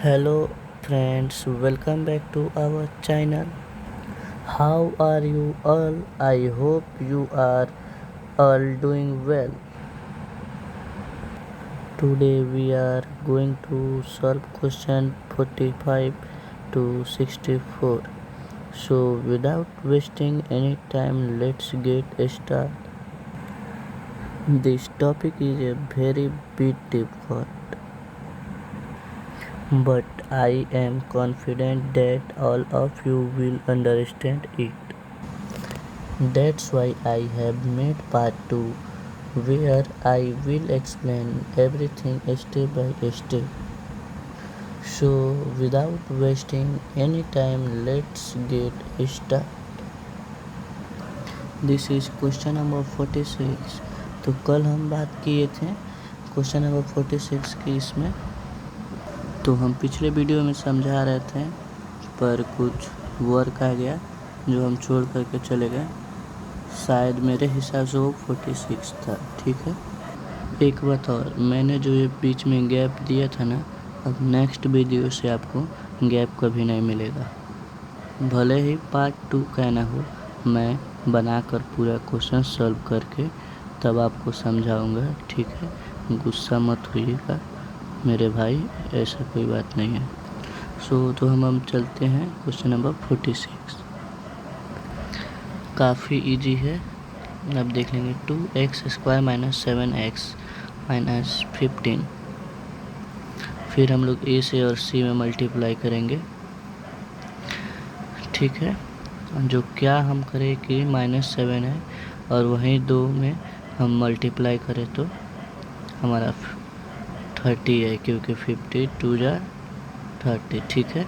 Hello friends, welcome back to our channel. How are you all? I hope you are all doing well. Today we are going to solve question 45 to 64. So without wasting any time, let's get started. This topic is a very bit difficult, but I am confident that all of you will understand it. That's why I have made part 2 where I will explain everything step by step. So without wasting any time, let's get started. This is question number 46. तो कल हम बात किए थे question number 46 की इसमें। तो हम पिछले वीडियो में समझा रहे थे पर कुछ वर्क आ गया जो हम छोड़ करके चले गए। शायद मेरे हिसाब से वो 46 था। ठीक है, एक बात और, मैंने जो ये बीच में गैप दिया था ना, अब नेक्स्ट वीडियो से आपको गैप कभी नहीं मिलेगा। भले ही पार्ट 2 कहना हो, मैं बनाकर पूरा क्वेश्चन सॉल्व करके तब आपको समझाऊंगा। ठीक है, गुस्सा मत होइएगा मेरे भाई, ऐसा कोई बात नहीं है। तो हम चलते हैं क्वेश्चन नंबर 46। काफ़ी इजी है, अब देख लेंगे। 2x² - 7x - 15। फिर हम लोग ए से और सी में मल्टीप्लाई करेंगे। ठीक है, जो क्या हम करें कि -7 है और वहीं 2 में हम मल्टीप्लाई करें तो हमारा 30 है, क्योंकि 50 2 जा 30। ठीक है,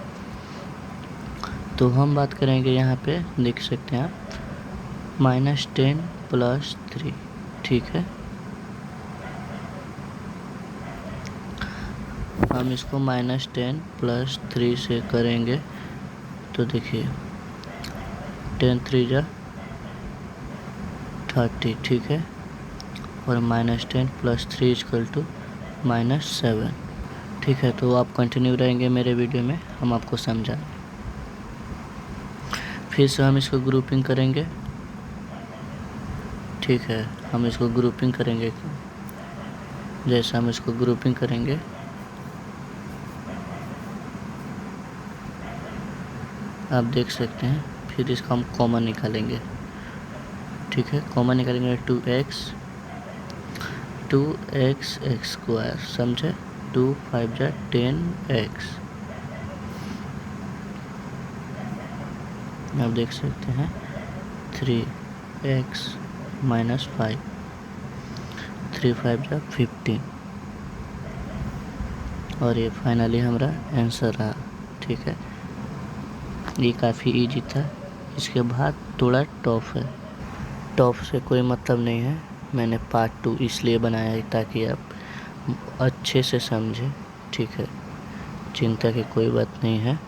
तो हम बात करेंगे यहाँ पे, देख सकते हैं आप, -10 + 3। ठीक है, हम इसको -10 + 3 से करेंगे तो देखिए 10 3 जा 30। ठीक है, और -10 + 3 = -7। ठीक है, तो आप कंटिन्यू रहेंगे मेरे वीडियो में, हम आपको समझाएं। फिर से हम इसको ग्रुपिंग करेंगे। ठीक है, हम इसको ग्रुपिंग करेंगे। जैसे हम इसको ग्रुपिंग करेंगे, आप देख सकते हैं। फिर इसका हम कॉमन निकालेंगे। ठीक है, कॉमन निकालेंगे 2x समझे, 2 5 जा 10x। आप देख सकते हैं 3x - 5, 3 5 जा 15, और ये फाइनली हमारा आंसर रहा। ठीक है, ये काफ़ी इजी था। इसके बाद थोड़ा टफ है। टफ से कोई मतलब नहीं है, मैंने पार्ट 2 इसलिए बनाया है ताकि आप अच्छे से समझें। ठीक है, चिंता की कोई बात नहीं है,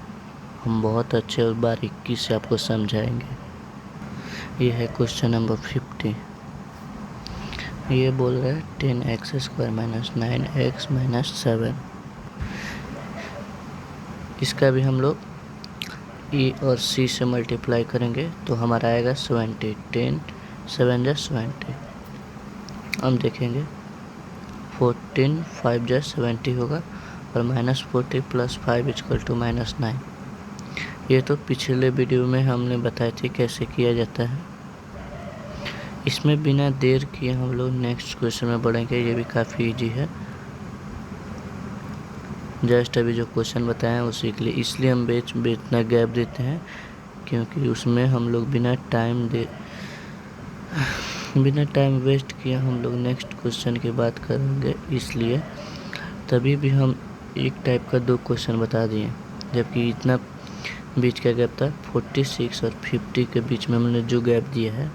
हम बहुत अच्छे और बारीकी से आपको समझाएंगे। ये है क्वेश्चन नंबर 50। ये बोल रहा है 10x² - 9x - 7। इसका भी हम लोग ए और सी से मल्टीप्लाई करेंगे तो हमारा आएगा 70। 10 7 जा 70। हम देखेंगे 14 5 जा 70 होगा, और -40 + 5 = -9। ये तो पिछले वीडियो में हमने बताए थे कैसे किया जाता है। इसमें बिना देर किए हम लोग नेक्स्ट क्वेश्चन में बढ़ेंगे। ये भी काफ़ी इजी है, जस्ट अभी जो क्वेश्चन बताए हैं उसी के लिए, इसलिए हम बीच इतना गैप देते हैं क्योंकि उसमें हम लोग बिना टाइम वेस्ट किए हम लोग नेक्स्ट क्वेश्चन की बात करेंगे। इसलिए तभी भी हम एक टाइप का 2 क्वेश्चन बता दिए, जबकि इतना बीच का गैप था। 46 और 50 के बीच में हमने जो गैप दिया है,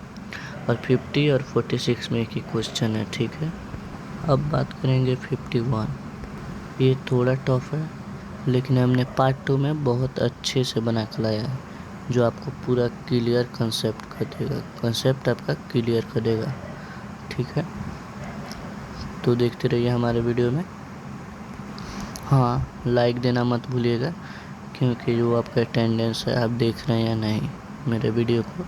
और 50 और 46 में एक ही क्वेश्चन है। ठीक है, अब बात करेंगे 51। ये थोड़ा टफ है, लेकिन हमने पार्ट 2 में बहुत अच्छे से बना के लाया है, जो आपको पूरा क्लियर कंसेप्ट कर देगा, कंसेप्ट आपका क्लियर कर देगा। ठीक है, तो देखते रहिए हमारे वीडियो में। हाँ, लाइक देना मत भूलिएगा, क्योंकि जो आपका अटेंडेंस है आप देख रहे हैं या नहीं मेरे वीडियो को।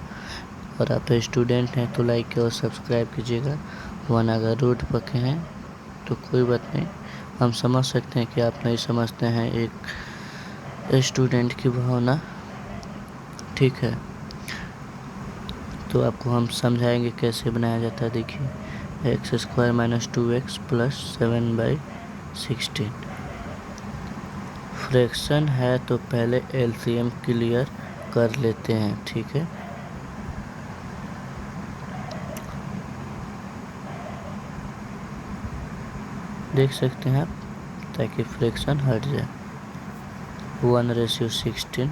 और आप स्टूडेंट हैं तो लाइक और सब्सक्राइब कीजिएगा, वरना अगर रोड पके हैं तो कोई बात नहीं, हम समझ सकते हैं कि आप नहीं समझते हैं एक स्टूडेंट की भावना, ठीक है। तो आपको हम समझाएंगे कैसे बनाया जाता है। देखिए, x square minus 2x plus 7/16 fraction है तो पहले एलसीएम क्लियर कर लेते हैं, ठीक है। देख सकते हैं आप, ताकि फ्रैक्शन हट जाए। 1/16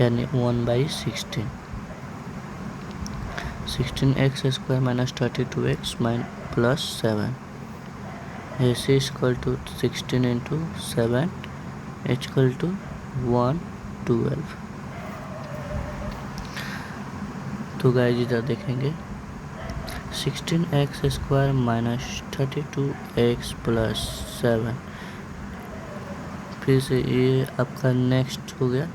यानी 1/16। 16x square minus 32x plus 7 ऐसे equal to 16 into 7 equal to 112। तो गाइस इधर देखेंगे, 16x square minus 32x plus 7, फिर से ये आपका नेक्स्ट हो गया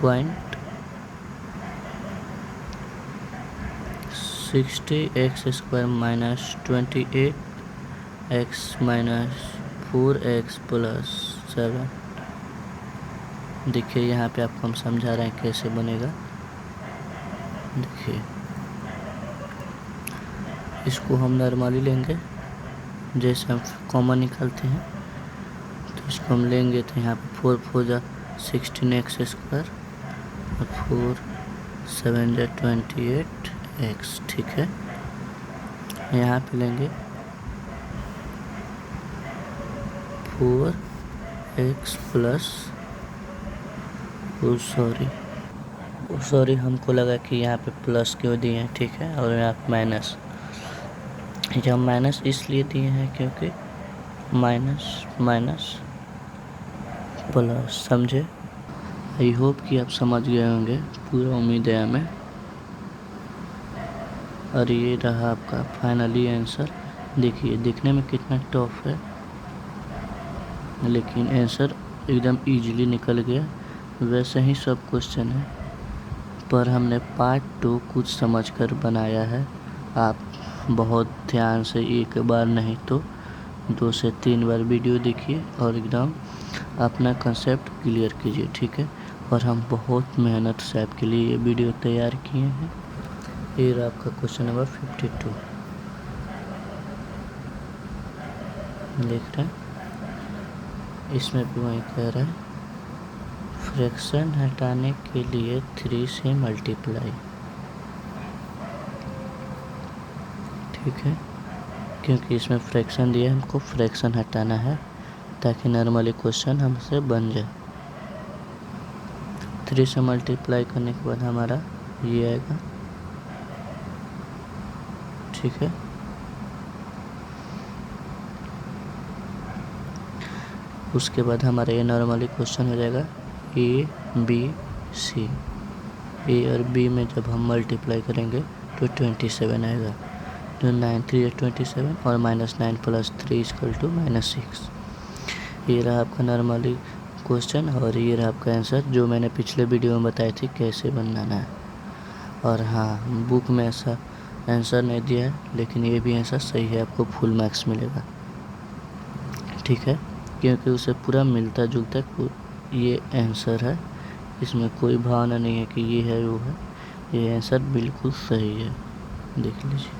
point. 60x square minus 28x minus 4x plus 7। देखिए यहाँ पे आपको हम समझा रहे हैं कैसे बनेगा। देखिए, इसको हम नॉर्मली लेंगे, जैसे हम कॉमन निकालते हैं तो इसको हम लेंगे, तो यहाँ पे 4 4 जा 16x स्क्वायर और 4 7 जा 28x, ठीक है। यहाँ पे लेंगे 4x प्लस सॉरी हमको लगा कि यहाँ पे प्लस क्यों दिए हैं, ठीक है, और यहाँ पे माइनस। जब माइनस इसलिए दिए हैं क्योंकि माइनस माइनस प्लस, समझे। आई होप कि आप समझ गए होंगे, पूरा उम्मीद है हमें। और ये रहा आपका फाइनली आंसर। देखिए, देखने में कितना टफ है, लेकिन आंसर एकदम इजीली निकल गया। वैसे ही सब क्वेश्चन है, पर हमने पार्ट 2 कुछ समझकर बनाया है। आप बहुत ध्यान से एक बार नहीं तो 2 से 3 बार वीडियो देखिए और एकदम अपना कंसेप्ट क्लियर कीजिए, ठीक है। और हम बहुत मेहनत से आपके लिए ये वीडियो तैयार किए हैं। ये रहा आपका क्वेश्चन नंबर 52, देख रहे हैं। इसमें भी वही कह रहा है, फ्रैक्शन हटाने के लिए 3 से मल्टीप्लाई, ठीक है, क्योंकि इसमें फ्रैक्शन दिया है, हमको फ्रैक्शन हटाना है ताकि नॉर्मली क्वेश्चन हमसे बन जाए। 3 से मल्टीप्लाई करने के बाद हमारा ये आएगा, ठीक है। उसके बाद हमारा ये नॉर्मली क्वेश्चन हो जाएगा A B C। A और B में जब हम मल्टीप्लाई करेंगे तो 27 आएगा, तो 9 3 27 और -9 + 3 = -6। ये रहा आपका नॉर्मली क्वेश्चन और ये रहा आपका आंसर, जो मैंने पिछले वीडियो में बताई थी कैसे बनाना है। और हाँ, बुक में ऐसा आंसर नहीं दिया है, लेकिन ये भी आंसर सही है, आपको फुल मार्क्स मिलेगा, ठीक है, क्योंकि उसे पूरा मिलता जुलता ये आंसर है। इसमें कोई भावना नहीं है कि ये है वो है, ये आंसर बिल्कुल सही है, देख लीजिए।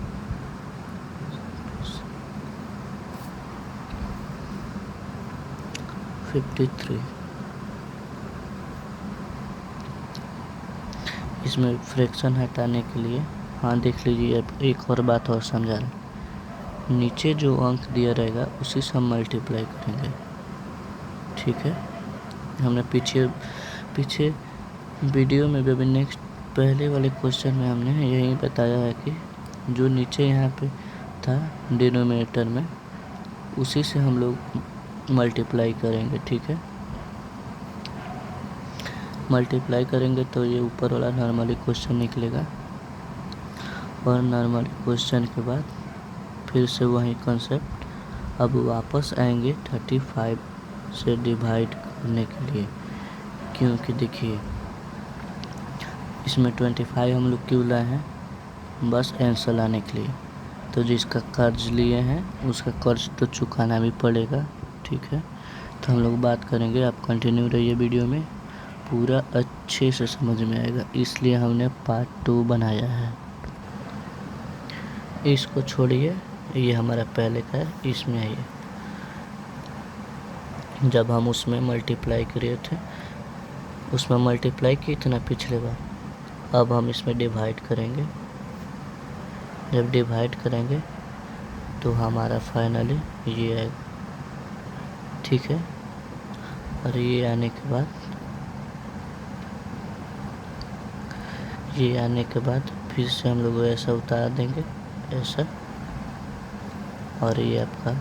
इसमें फ्रैक्शन हटाने के लिए, हाँ देख लीजिए, अब एक और बात और समझा रहे, नीचे जो अंक दिया रहेगा उसी से हम मल्टीप्लाई करेंगे, ठीक है। हमने पीछे वीडियो में भी नेक्स्ट पहले वाले क्वेश्चन में हमने यही बताया है कि जो नीचे यहाँ पे था डिनोमिनेटर में, उसी से हम लोग मल्टीप्लाई करेंगे, ठीक है। मल्टीप्लाई करेंगे तो ये ऊपर वाला नॉर्मली क्वेश्चन निकलेगा, और नॉर्मली क्वेश्चन के बाद फिर से वही कॉन्सेप्ट अब वापस आएंगे 35 से डिवाइड करने के लिए, क्योंकि देखिए इसमें 25 हम लोग क्यों लाए हैं, बस आंसर लाने के लिए। तो जिसका कर्ज लिए हैं उसका कर्ज तो चुकाना भी पड़ेगा, ठीक है। तो हम लोग बात करेंगे, आप कंटिन्यू रहिए वीडियो में, पूरा अच्छे से समझ में आएगा, इसलिए हमने पार्ट 2 बनाया है। इसको छोड़िए, ये हमारा पहले का है, इसमें आइए। जब हम उसमें मल्टीप्लाई किए थे, उसमें मल्टीप्लाई किए थे ना पिछले बार, अब हम इसमें डिवाइड करेंगे। जब डिवाइड करेंगे तो हमारा फाइनली ये आएगा, ठीक है। और ये आने के बाद फिर से हम लोग ऐसा उतार देंगे, ऐसा, और ये आपका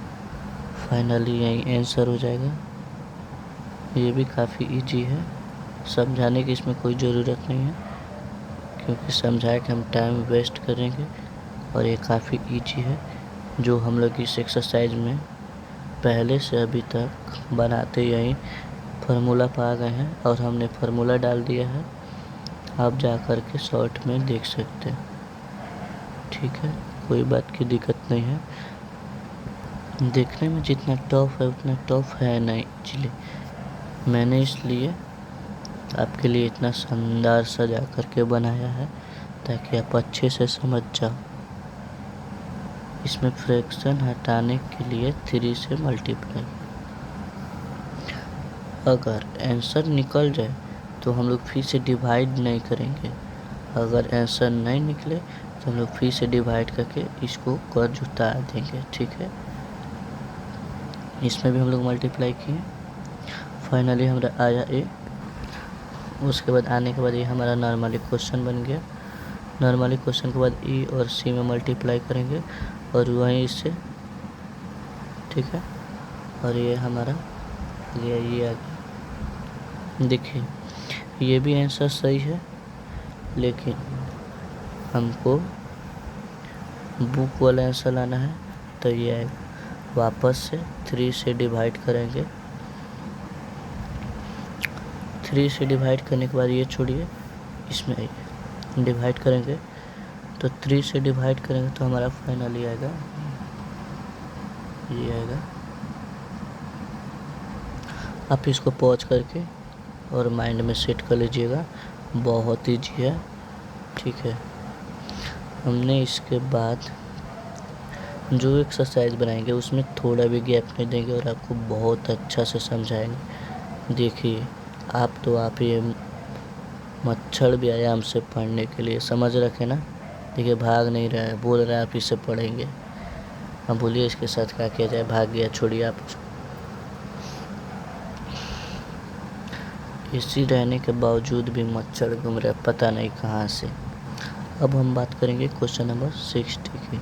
फाइनली यही आंसर हो जाएगा। ये भी काफ़ी इजी है, समझाने की इसमें कोई ज़रूरत नहीं है, क्योंकि समझा के हम टाइम वेस्ट करेंगे। और ये काफ़ी इजी है, जो हम लोग इस एक्सरसाइज में पहले से अभी तक बनाते यही फार्मूला पा गए हैं, और हमने फार्मूला डाल दिया है, आप जा कर के शॉर्ट में देख सकते हैं, ठीक है। कोई बात की दिक्कत नहीं है, देखने में जितना टफ है उतना टफ है नहीं, इसलिए मैंने इसलिए आपके लिए इतना शानदार सजा करके बनाया है, ताकि आप अच्छे से समझ जाओ। इसमें फ्रैक्शन हटाने के लिए 3 से मल्टीप्लाई, अगर आंसर निकल जाए तो हम लोग फिर से डिवाइड नहीं करेंगे, अगर आंसर नहीं निकले तो हम लोग फिर से डिवाइड करके इसको कर्ज उतार देंगे, ठीक है। इसमें भी हम लोग मल्टीप्लाई किए, फाइनली हमारा आया ए। उसके बाद आने के बाद ये हमारा नॉर्मली क्वेश्चन बन गया। नॉर्मली क्वेश्चन के बाद ई और सी में मल्टीप्लाई करेंगे और वहीं इससे, ठीक है। और ये हमारा ये आ गया। देखिए ये भी आंसर सही है, लेकिन हमको बुक वाला आंसर लाना है, तो ये आएगा। वापस से 3 से डिवाइड करेंगे, 3 से डिवाइड करने के बाद ये छोड़िए, इसमें आइए, डिवाइड करेंगे तो 3 से डिवाइड करेंगे तो हमारा फाइनली आएगा, ये आएगा। आप इसको पॉज करके और माइंड में सेट कर लीजिएगा, बहुत ईजी है, ठीक है। हमने इसके बाद जो एक्सरसाइज बनाएंगे उसमें थोड़ा भी गैप नहीं देंगे और आपको बहुत अच्छा से समझाएंगे। देखिए आप ये मच्छर व्यायाम से पढ़ने के लिए समझ रखे ना, देखिए भाग नहीं रहा है, बोल रहा है आप इससे पढ़ेंगे। अब बोलिए इसके साथ क्या किया जाए, भाग गया, छोड़िए आप उसको। इसी रहने के बावजूद भी मच्छर घूम रहा है, पता नहीं कहाँ से। अब हम बात करेंगे क्वेश्चन नंबर 60 की,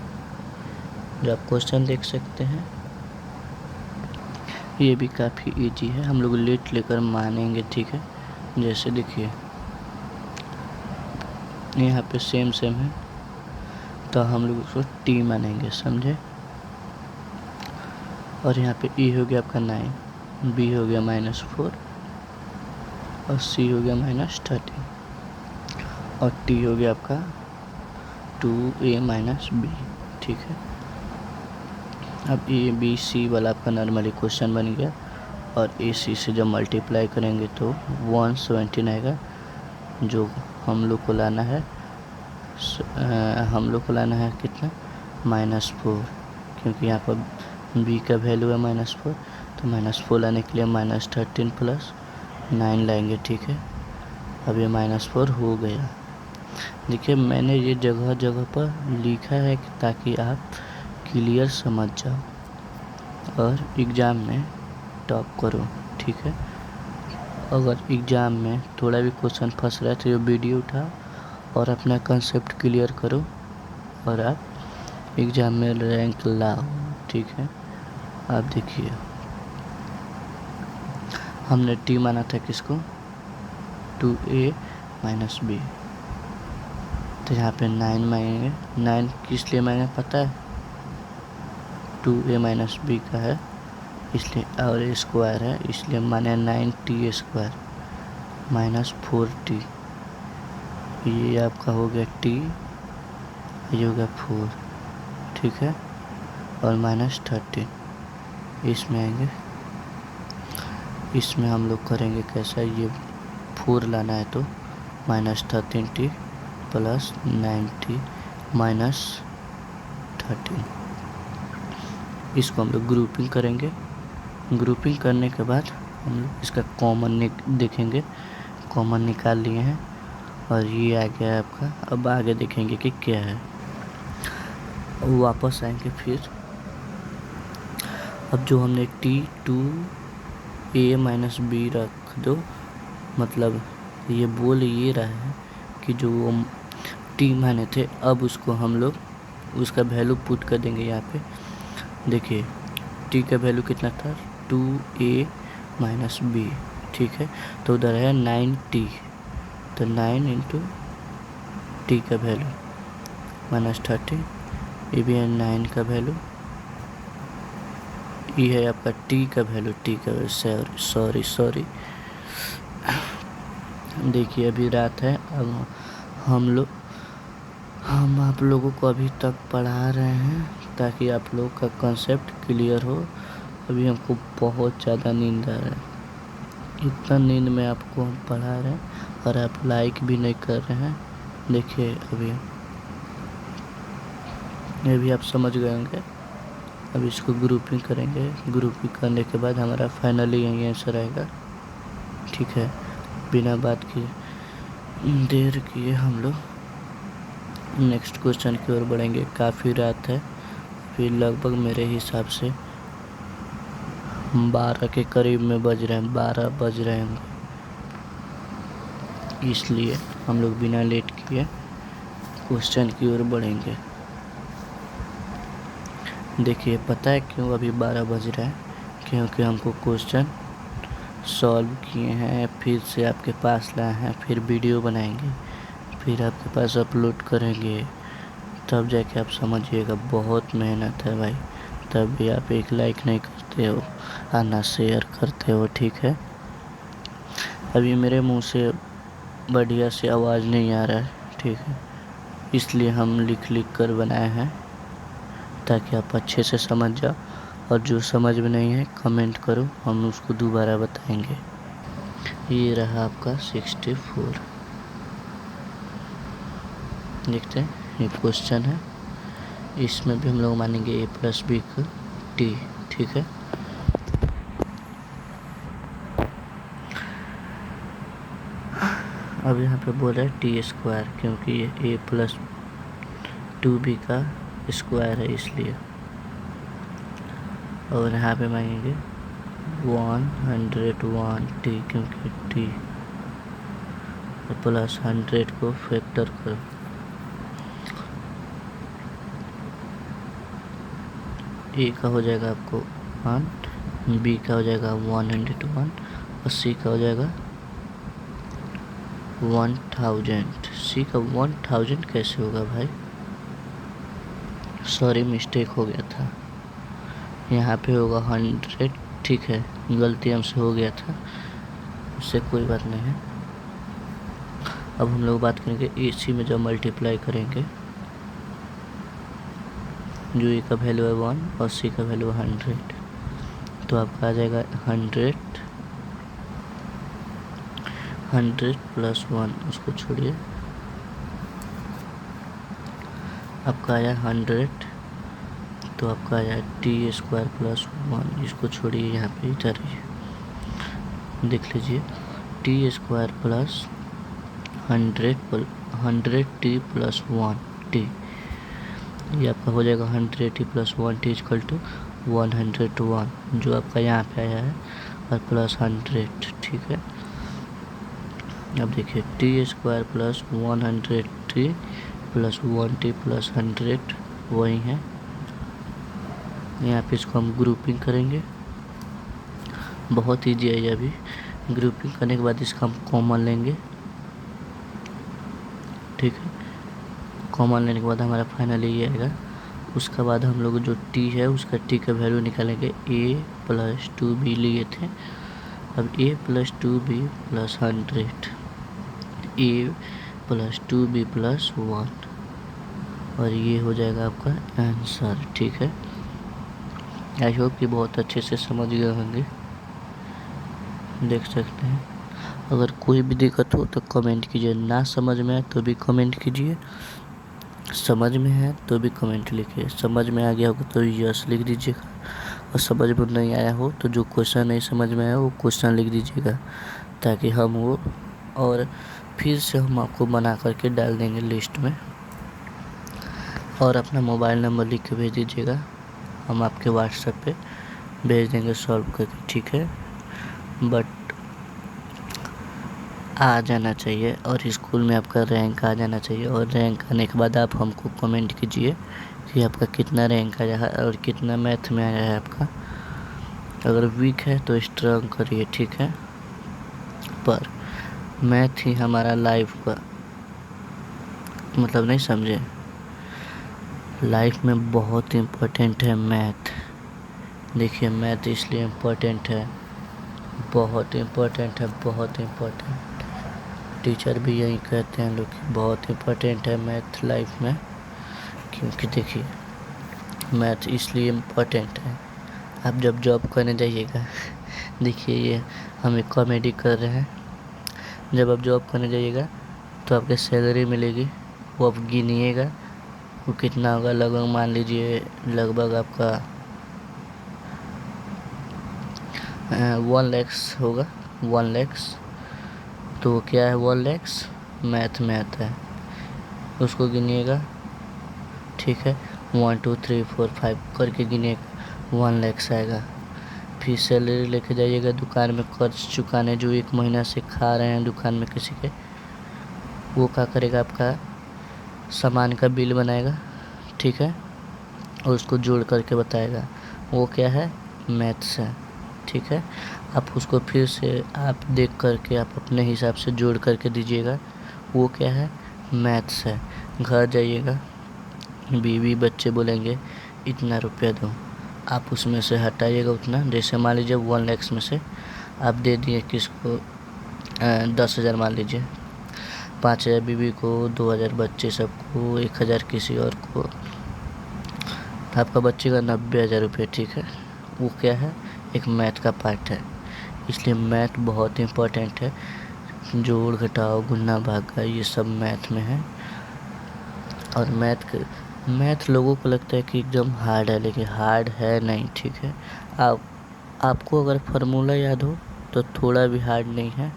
जो आप क्वेश्चन देख सकते हैं। ये भी काफ़ी इजी है, हम लोग लेट लेकर मानेंगे, ठीक है। जैसे देखिए यहाँ पे सेम है, तो हम लोग उसको टी मानेंगे, समझे। और यहाँ पे ई हो गया आपका 9, बी हो गया -4 और सी हो गया -13 और टी हो गया आपका 2a - b, ठीक है। अब ए बी सी वाला आपका नॉर्मली क्वेश्चन बन गया, और ए सी से जब मल्टीप्लाई करेंगे तो 117 आएगा, जो हम लोग को लाना है, कितना, -4, क्योंकि यहाँ पर b का वैल्यू है -4, तो -4 लाने के लिए -13 + 9 लाएंगे, ठीक है। अब ये -4 हो गया। देखिए मैंने ये जगह जगह पर लिखा है ताकि आप क्लियर समझ जाओ और एग्ज़ाम में टॉप करो, ठीक है। अगर एग्ज़ाम में थोड़ा भी क्वेश्चन फंस रहा है तो ये वीडियो उठाओ और अपना कंसेप्ट क्लियर करो, और आप एग्ज़ाम में रैंक लाओ, ठीक है। आप देखिए हमने टी माना था किसको, 2a - b, तो यहाँ पे 9 मांगेंगे। 9 किस लिए मांगे पता है, 2a माइनस बी का है इसलिए, और स्क्वायर है इसलिए माने 9t² माइनस 4t, ये आपका हो गया t, ये हो गया 4, ठीक है, और माइनस 13 इसमें आएंगे। इसमें हम लोग करेंगे कैसा, ये 4 लाना है तो minus 13t plus 9t minus 13, इसको हम लोग ग्रुपिंग करेंगे। ग्रुपिंग करने के बाद हम लोग इसका कॉमन देखेंगे, कॉमन निकाल लिए हैं और ये आ गया आपका। अब आगे देखेंगे कि क्या है, वापस आएंगे फिर। अब जो हमने t2a माइनस बी रख दो, मतलब ये बोल ये रहा है कि जो t माने थे अब उसको हम लोग उसका वैल्यू पुट कर देंगे यहाँ पे। देखिए t का वैल्यू कितना था, 2a माइनस बी, ठीक है, तो उधर है 9t, तो 9 इंटू t का वैल्यू माइनस 13, ये भी है 9 का वैल्यू, ये है आपका t का वैल्यू, t का वैल्यू, सॉरी। देखिए अभी रात है, अब हम आप लोगों को अभी तक पढ़ा रहे हैं ताकि आप लोग का कंसेप्ट क्लियर हो। अभी हमको बहुत ज़्यादा नींद आ रहा है, इतना नींद में आपको हम पढ़ा रहे हैं और आप लाइक भी नहीं कर रहे हैं। देखिए अभी आप समझ गए होंगे। अब इसको ग्रुपिंग करेंगे, ग्रुपिंग करने के बाद हमारा फाइनली यही आंसर आएगा, ठीक है। बिना बात किए देर किए हम लोग नेक्स्ट क्वेश्चन की ओर बढ़ेंगे। काफ़ी रात है, फिर लगभग मेरे हिसाब से 12 के करीब में बज रहे हैं, 12 बज रहे हैं, इसलिए हम लोग बिना लेट किए क्वेश्चन की ओर बढ़ेंगे। देखिए पता है क्यों अभी 12 बज रहा है, क्योंकि हमको क्वेश्चन सॉल्व किए हैं, फिर से आपके पास लाए हैं, फिर वीडियो बनाएंगे, फिर आपके पास अपलोड करेंगे, तब जाके आप समझिएगा। बहुत मेहनत है भाई, तब भी आप एक लाइक नहीं करते हो और ना शेयर करते हो, ठीक है। अभी मेरे मुंह से बढ़िया से आवाज़ नहीं आ रहा है, ठीक है, इसलिए हम लिख कर बनाए हैं ताकि आप अच्छे से समझ जाओ, और जो समझ में नहीं है कमेंट करो, हम उसको दोबारा बताएंगे। ये रहा आपका 64, देखते हैं, ये क्वेश्चन है, इसमें भी हम लोग मानेंगे a प्लस बी का t, ठीक है। अब यहाँ पे बोल रहा है t², क्योंकि ये a प्लस 2b का स्क्वायर है इसलिए, और यहाँ पे मांगेंगे 101t, क्योंकि t प्लस 100 को फैक्टर करो, a का हो जाएगा आपको 1, b का हो जाएगा 101 और c का हो जाएगा 1000। c का 1000 कैसे होगा भाई, सॉरी मिस्टेक हो गया था, यहाँ पे होगा 100, ठीक है, गलती हमसे हो गया था, उससे कोई बात नहीं है। अब हम लोग बात करेंगे AC में जब मल्टीप्लाई करेंगे, जो ए का वैल्यू है 1 और C का वैल्यू 100, तो आपका आ जाएगा 100 प्लस 1, उसको छोड़िए, आपका आया 100, तो आपका आया t² प्लस 1, इसको छोड़िए, यहाँ पे इधर ही देख लीजिए, t² plus 100t plus 1t, ये आपका हो जाएगा 100t plus 1t equal to 101, जो आपका यहाँ पे आया है, और प्लस 100, ठीक है। अब देखिए t² plus 100t plus 1t plus 100 वही है, यहाँ पे इसको हम ग्रुपिंग करेंगे, बहुत ईजी है ये। अभी ग्रुपिंग करने के बाद इसका हम कॉमन लेंगे, ठीक है, कॉमन लेने के बाद हमारा फाइनली ये आएगा उसके बाद हम लोग जो टी है उसका टी का वैल्यू निकालेंगे। a + 2b लिए थे, अब a + 2b + 100, a + 2b + 1, और ये हो जाएगा आपका आंसर। ठीक है, आई होप कि बहुत अच्छे से समझ गए होंगे, देख सकते हैं। अगर कोई भी दिक्कत हो तो कमेंट कीजिए, ना समझ में आए तो भी कमेंट कीजिए, समझ में है तो भी कमेंट लिखिए। समझ में आ गया होगा तो यस लिख दीजिएगा, और समझ में नहीं आया हो तो जो क्वेश्चन नहीं समझ में आया वो क्वेश्चन लिख दीजिएगा, ताकि हम वो और फिर से हम आपको बना करके डाल देंगे लिस्ट में। और अपना मोबाइल नंबर लिख के भेज दीजिएगा, हम आपके व्हाट्सएप पे भेज देंगे सॉल्व करके। ठीक है, बट आ जाना चाहिए, और स्कूल में आपका रैंक आ जाना चाहिए, और रैंक आने के बाद आप हमको कमेंट कीजिए कि आपका कितना रैंक आया है और कितना मैथ में आया है आपका। अगर वीक है तो स्ट्रॉन्ग करिए, ठीक है। पर मैथ ही हमारा लाइफ का मतलब, नहीं समझे, लाइफ में बहुत इम्पोर्टेंट है मैथ। देखिए मैथ इसलिए इम्पोर्टेंट है, बहुत इम्पोर्टेंट है, बहुत इम्पोर्टेंट। टीचर भी यही कहते हैं लोग कि बहुत इम्पोर्टेंट है मैथ लाइफ में, क्योंकि देखिए मैथ इसलिए इम्पोर्टेंट है। आप जब जॉब करने जाइएगा देखिए ये हम एक कॉमेडी कर रहे हैं, जब आप जॉब करने जाइएगा तो आपके सैलरी मिलेगी, वो आप गिनिएगा वो कितना होगा। लगभग मान लीजिए लगभग आपका 1 लाख होगा, 1 लाख। तो क्या है 1 लाख, मैथ में आता है, उसको गिनिएगा। ठीक है, 1 2 3 4 5 करके गिनिएगा, 1 लाख आएगा। फिर सैलरी लेके जाइएगा दुकान में कर्ज चुकाने, जो 1 महीना से खा रहे हैं दुकान में किसी के, वो क्या करेगा, आपका सामान का बिल बनाएगा। ठीक है, और उसको जोड़ करके बताएगा, वो क्या है, मैथ्स है। ठीक है, आप उसको फिर से आप देख करके आप अपने हिसाब से जोड़ करके दीजिएगा, वो क्या है, मैथ्स है। घर जाइएगा, बीवी बच्चे बोलेंगे इतना रुपया दो, आप उसमें से हटाइएगा उतना। जैसे मान लीजिए 1 लाख में से आप दे दिए किसको 10,000, मान लीजिए 5,000 बीवी को, 2,000 बच्चे सबको, 1,000 किसी और को, तो आपका बच्चे का 90,000 रुपये। ठीक है, वो क्या है, एक मैथ का पार्ट है। इसलिए मैथ बहुत इम्पोर्टेंट है, जोड़ घटाव गुना भागा ये सब मैथ में है। और मैथ लोगों को लगता है कि एकदम हार्ड है, लेकिन हार्ड है नहीं। ठीक है, आपको अगर फार्मूला याद हो तो थोड़ा भी हार्ड नहीं है।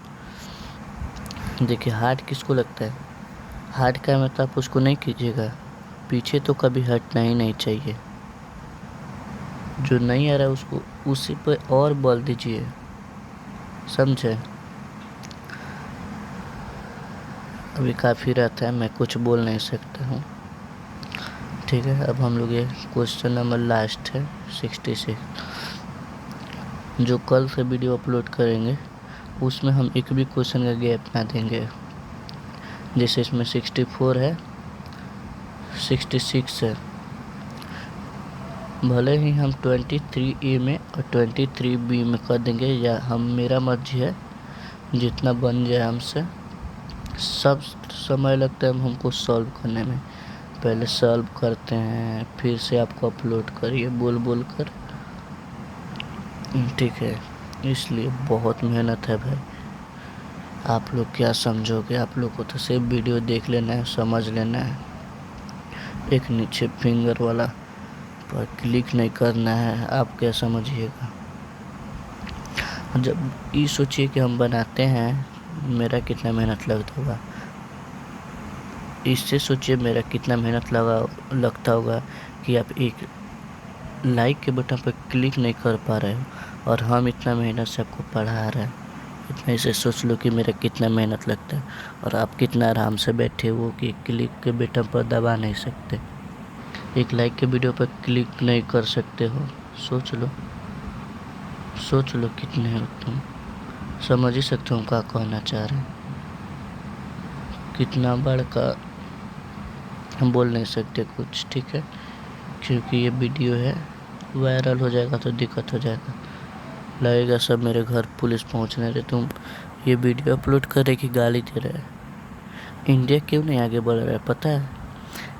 देखिए हार्ड किसको लगता है, हार्ड का मतलब आप उसको नहीं कीजिएगा, पीछे तो कभी हटना ही नहीं चाहिए। जो नहीं आ रहा है उसको उसी पे और बल दीजिए, समझे। अभी काफ़ी रहता है, मैं कुछ बोल नहीं सकता हूँ। ठीक है, अब हम लोग ये क्वेश्चन नंबर लास्ट है 66, जो कल से वीडियो अपलोड करेंगे उसमें हम एक भी क्वेश्चन का गैप ना देंगे। जैसे इसमें 64 है, 66 है, भले ही हम 23A में और 23B में कर देंगे, या हम मेरा मर्जी है जितना बन जाए हमसे। सब समय लगता है हमको सॉल्व करने में, पहले सॉल्व करते हैं फिर से आपको अपलोड करिए बोल कर। ठीक है, इसलिए बहुत मेहनत है भाई। आप लोग क्या समझोगे, आप लोग को तो सिर्फ वीडियो देख लेना है, समझ लेना है, एक नीचे फिंगर वाला पर क्लिक नहीं करना है। आप क्या समझिएगा, जब ये सोचिए कि हम बनाते हैं मेरा कितना मेहनत लगता होगा, इससे सोचिए मेरा कितना मेहनत लगता होगा कि आप एक लाइक के बटन पर क्लिक नहीं कर पा रहे हो, और हम इतना मेहनत से आपको पढ़ा रहे हैं। इतना इसे सोच लो कि मेरा कितना मेहनत लगता है, और आप कितना आराम से बैठे हो कि क्लिक के बटन पर दबा नहीं सकते, एक लाइक के वीडियो पर क्लिक नहीं कर सकते हो। सोच लो कितने हो तुम, समझ ही सकते हो क्या कहना चाह रहे हैं। कितना बड़का हम बोल नहीं सकते कुछ, ठीक है, क्योंकि ये वीडियो है वायरल हो जाएगा तो दिक्कत हो जाएगा, लगेगा सब मेरे घर पुलिस पहुंचने रहे, तुम ये वीडियो अपलोड करे कि गाली दे रहे हैं। इंडिया क्यों नहीं आगे बढ़ रहा है पता है?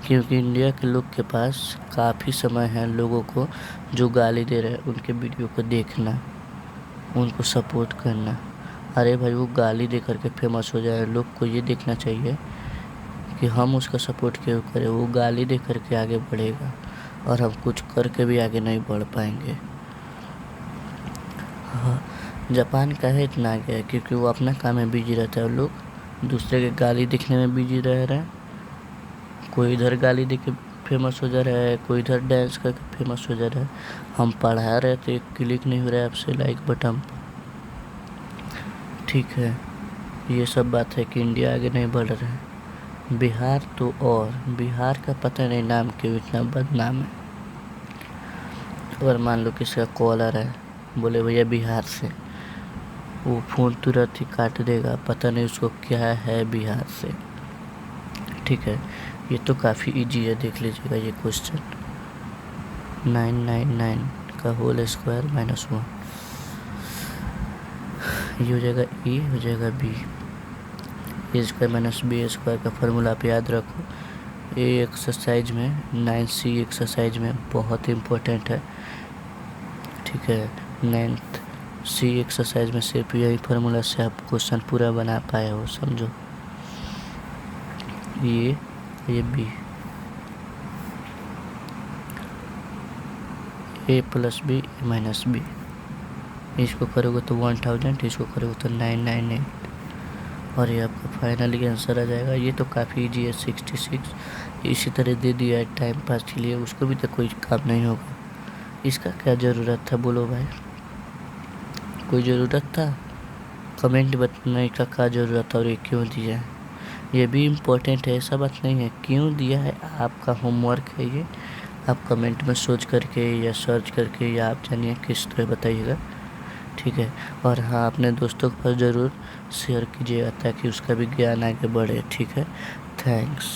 क्योंकि इंडिया के लोग के पास काफ़ी समय है लोगों को जो गाली दे रहे हैं उनके वीडियो को देखना, उनको सपोर्ट करना। अरे भाई वो गाली दे करके फेमस हो जाए, लोग को ये देखना चाहिए कि हम उसका सपोर्ट क्यों करें। वो गाली दे करके आगे बढ़ेगा और हम कुछ करके भी आगे नहीं बढ़ पाएंगे। हाँ, जापान का है इतना आगे है क्योंकि वो अपना काम में बिजी रहता है और लोग दूसरे के गाली दिखने में बिजी रह रहे हैं। कोई इधर गाली दे के फेमस हो जा रहा है, कोई इधर डांस करके फेमस हो जा रहा है। हम पढ़ा रहे तो एक क्लिक नहीं हो रहा है आपसे लाइक बटन पर। ठीक है, ये सब बात है कि इंडिया आगे नहीं बढ़ रहा है। बिहार तो और बिहार का पता नहीं नाम क्यों इतना बदनाम है। अगर मान लो किसी का कॉलर है, बोले भैया बिहार से, वो फ़ोन तुरंत ही काट देगा, पता नहीं उसको क्या है बिहार से। ठीक है, ये तो काफ़ी इजी है, देख लीजिएगा ये क्वेश्चन। 999 का होल स्क्वायर -1, ये हो जाएगा ए, हो जाएगा बी। ए स्क्वायर माइनस बी स्क्वायर का फार्मूला आप याद रखो। ये एक्सरसाइज में 9C एक्सरसाइज में बहुत इम्पोर्टेंट है। ठीक है, 9th C एक्सरसाइज में सिर्फ यही फार्मूला से आप क्वेश्चन पूरा बना पाए हो, समझो। ये बी, ए प्लस बी माइनस बी, इसको करोगे तो 1000, इसको करोगे तो 998 और ये आपका फाइनली आंसर आ जाएगा। ये तो काफ़ी इजी है, 66। इसी तरह दे दिया है टाइम पास के लिए, उसको भी तो कोई काम नहीं होगा। इसका क्या ज़रूरत था बोलो भाई, कोई ज़रूरत था? कमेंट बताने का क्या ज़रूरत था और ये क्यों दिया है, ये भी इम्पोर्टेंट है, ऐसा बात नहीं है। क्यों दिया है आपका होमवर्क है ये, आप कमेंट में सोच करके या सर्च करके या आप जानिए किस तरह बताइएगा। ठीक है, और हाँ अपने दोस्तों के पास ज़रूर शेयर कीजिएगा ताकि उसका भी ज्ञान आगे बढ़े। ठीक है, थैंक्स।